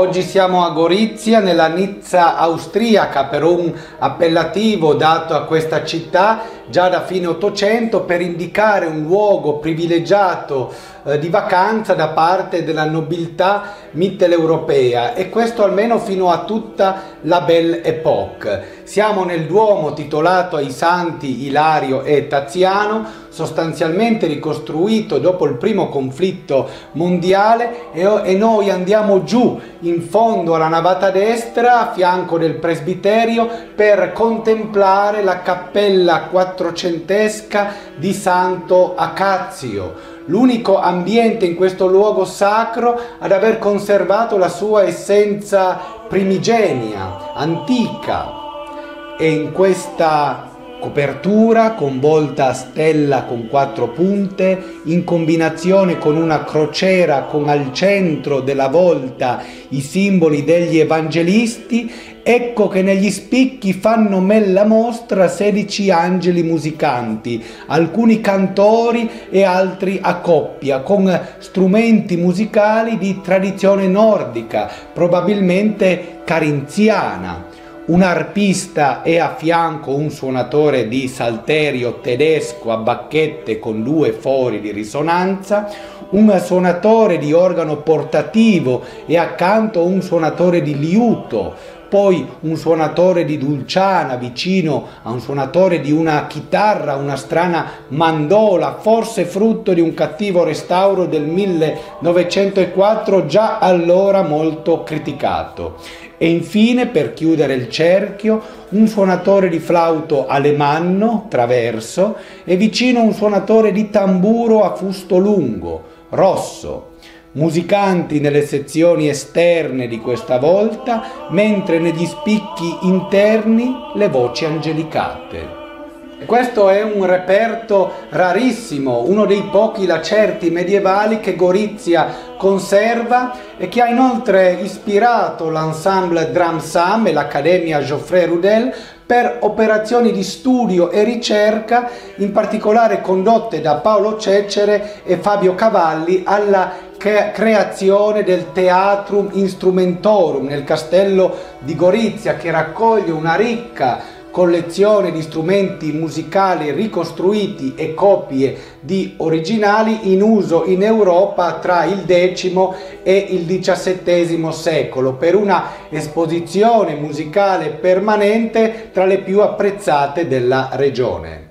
Oggi siamo a Gorizia, nella Nizza austriaca, per un appellativo dato a questa città già da fine Ottocento per indicare un luogo privilegiato di vacanza da parte della nobiltà mitteleuropea, e questo almeno fino a tutta la Belle Époque. Siamo nel Duomo titolato ai santi Ilario e Taziano, sostanzialmente ricostruito dopo il primo conflitto mondiale, e noi andiamo giù in fondo alla navata destra a fianco del presbiterio per contemplare la cappella quattrocentesca di Santo Acazio, l'unico ambiente in questo luogo sacro ad aver conservato la sua essenza primigenia, antica. E in questa copertura con volta a stella con 4 punte, in combinazione con una crociera con al centro della volta i simboli degli evangelisti, ecco che negli spicchi fanno mella mostra 16 angeli musicanti, alcuni cantori e altri a coppia, con strumenti musicali di tradizione nordica, probabilmente carinziana. Un arpista e a fianco un suonatore di salterio tedesco a bacchette con 2 fori di risonanza, un suonatore di organo portativo e accanto un suonatore di liuto, poi un suonatore di dulciana vicino a un suonatore di una chitarra, una strana mandola, forse frutto di un cattivo restauro del 1904, già allora molto criticato. E infine, per chiudere il cerchio, un suonatore di flauto alemanno, traverso, e vicino un suonatore di tamburo a fusto lungo, rosso. Musicanti nelle sezioni esterne di questa volta, mentre negli spicchi interni le voci angelicate. Questo è un reperto rarissimo, uno dei pochi lacerti medievali che Gorizia conserva e che ha inoltre ispirato l'ensemble Dram-Sam e l'Accademia Geoffrey Rudel per operazioni di studio e ricerca, in particolare condotte da Paolo Cecere e Fabio Cavalli, alla creazione del Theatrum Instrumentorum nel castello di Gorizia, che raccoglie una ricca collezione di strumenti musicali ricostruiti e copie di originali in uso in Europa tra il X e il XVII secolo, per una esposizione musicale permanente tra le più apprezzate della regione.